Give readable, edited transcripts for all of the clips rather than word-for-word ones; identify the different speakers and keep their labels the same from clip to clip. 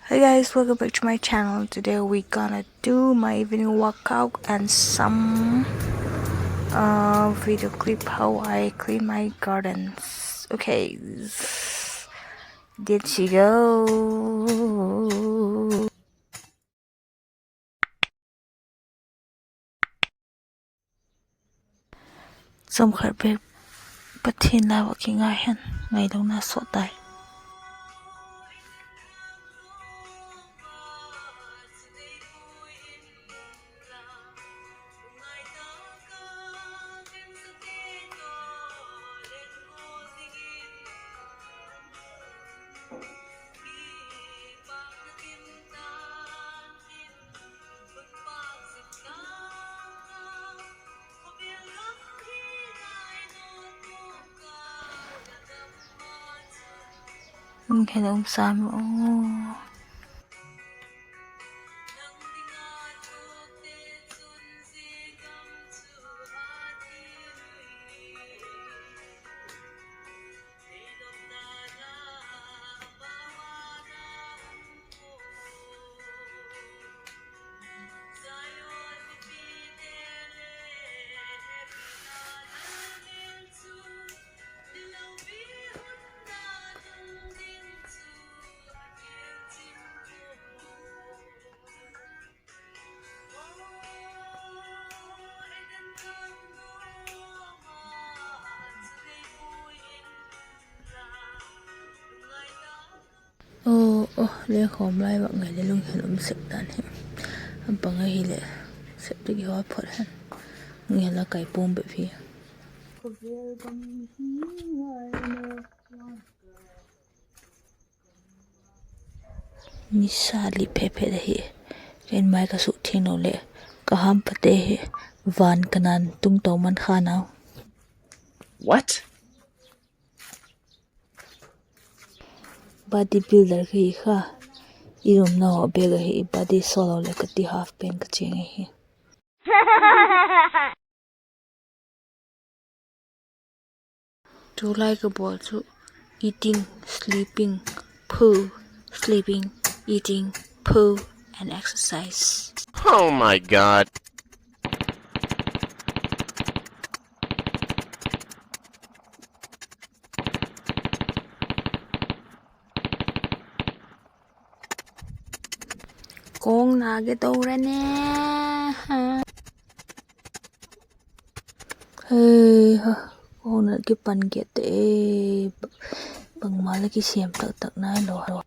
Speaker 1: Hey guys, welcome back to my channel. Today we're gonna do my evening workout and some video clip how I clean my gardens. Okay, did she go? Some khởi bếp bất thiên là vợ kinh ngài hẳn ngày đông na sốt tay. Cái ông Sam lên khóm lại bọn người lên lưng hiện ông sực đàn hiện bằng ngay hi lệ sẽ được hoa phật hết nghe là cái bom bị phía nisa li pepe đấy trên mai cái sự thiên nô lệ cả ham pate van kanan tung tàu man kha nào
Speaker 2: What?
Speaker 1: bodybuilder hi kha irum na ho bega hi body solo le kati half pen ka cheng hi to like a ball to eating, sleeping, poo, sleeping, eating, poo, and exercise.
Speaker 2: Oh my god.
Speaker 1: Con là cái đâu ra nè. Hey, con là cái pan kia tệ bằng má là cái xiêm tự tự này rồi.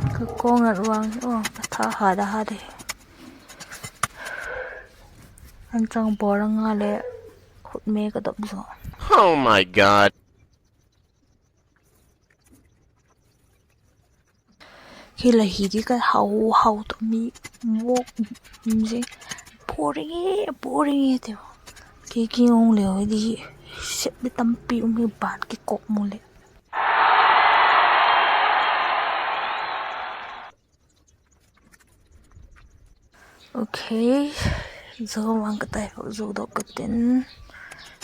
Speaker 1: Cái con là vàng, thả hà đi. Anh chẳng bỏ ra ngà lệ hút mê cái đập rồi.
Speaker 2: Oh my god.
Speaker 1: Khi là hì đi cái hầu tụi mi vô gì boring thế cái ông liều đi sẽ bị tâm pi ông mi bán cái cột một lệ ok giờ mang cái tay vào dù đó cái tên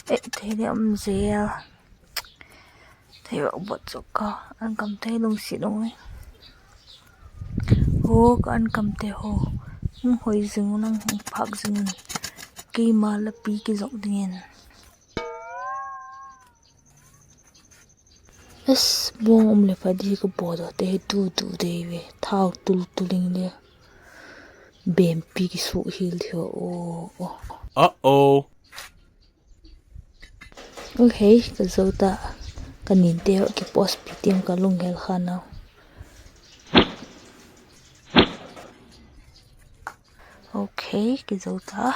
Speaker 1: ấy thế thì ông dè thế vào bật cho co anh cầm tay lông xịt đâu ấy hồ có anh cầm tay hồ không hồi dừng năng phạc dừng cây mà là pi cái giọng tiền es buông le phải đi cái bộ đó để tu đây về thao tu linh le bem pi cái số hill theo
Speaker 2: Uh-oh.
Speaker 1: ok cái dấu ta cái nhìn theo cái post pi tiêm cái lông hell khan nào ok cái dấu ta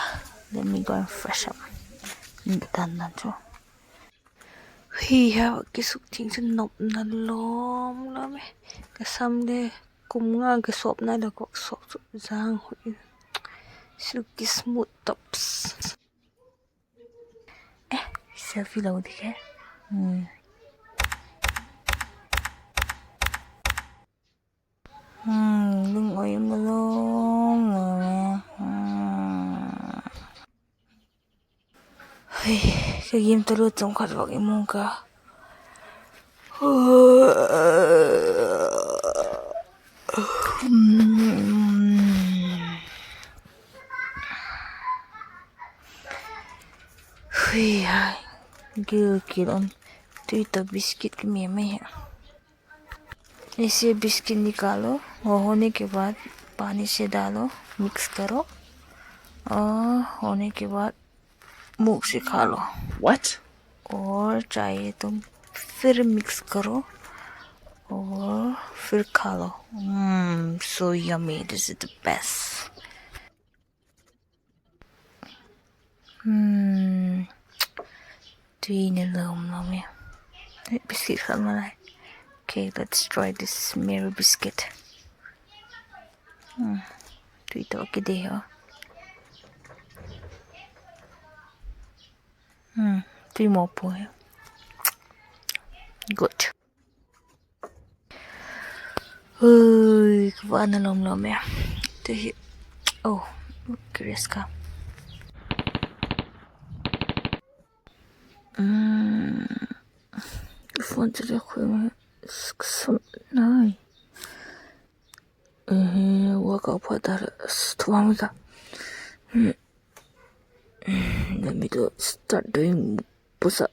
Speaker 1: let me go and fresh up tan cho hi ha cái sự chính chân nộp là lom lắm ấy cái xăm đây cùng ngang cái shop này là có shop giang hội silky smooth tops selfie lâu thì cái đừng ngồi im luôn cái game tôi luôn trong khát vào cái mông cả Gill किलोन तो तो biscuit की में है। इसे biscuit निकालो, वो होने के बाद पानी से डालो, मिक्स करो और होने के बाद मुंह से खा लो।
Speaker 2: What?
Speaker 1: और चाहिए तो फिर मिक्स करो और फिर खा लो। So yummy, this is the best. Tuy lơm lắm nha. Biscuit không mà lại. Okay, let's try this Mary biscuit. Tuy to cái đi hả? Tuy một bùi. Good. Ui, các bạn lồm nha. Tuy oh, curious ka. Cái phone cho được khuyên này. Workout pada tuamika. Let me start doing push up.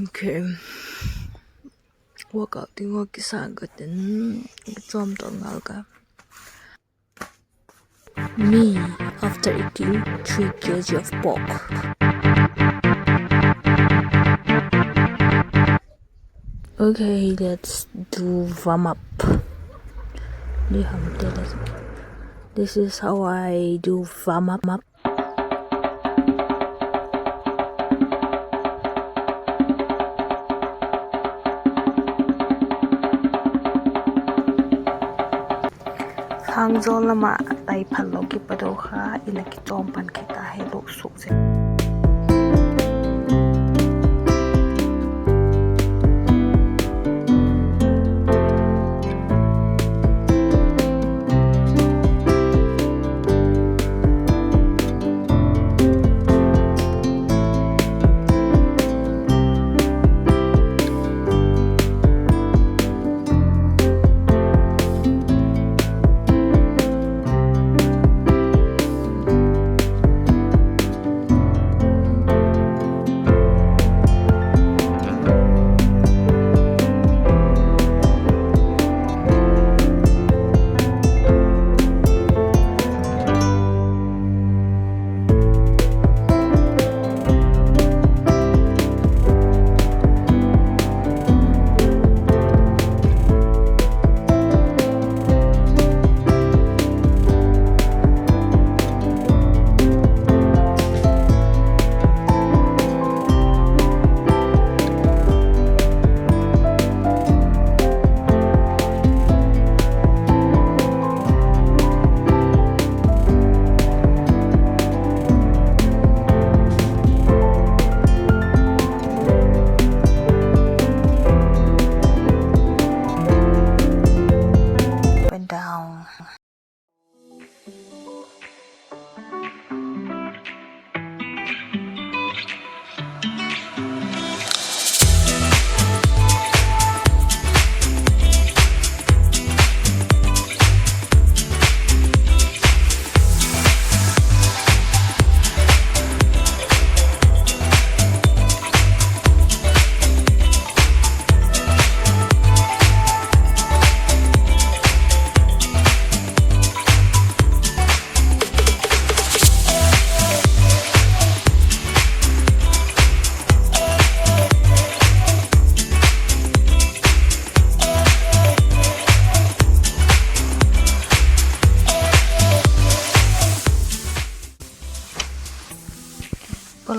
Speaker 1: Okay. Workout tiếng cái sang cái tính trong tuần nào cả. Me after eating 3 kg of pork. Okay, let's do warm up. This is how I do warm up. Hang zo lama tai phan lo ki pado kha ina ki chom pan khita he lok suk se.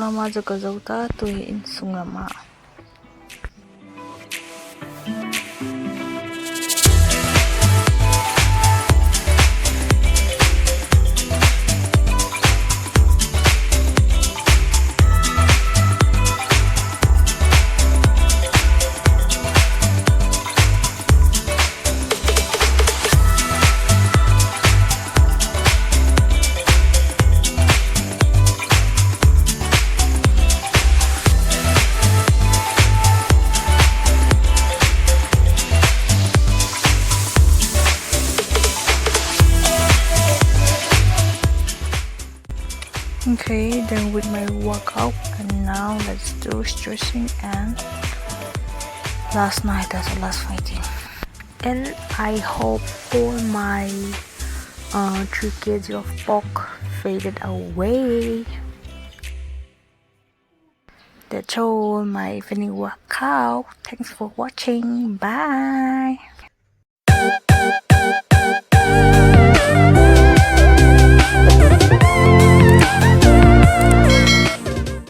Speaker 1: Lama jaga zauta tu in sungama. Okay, then with my workout, and now let's do stretching and last night, that's the last fighting. And I hope all my 3 kg of pork faded away. That's all my evening workout. Thanks for watching. Bye.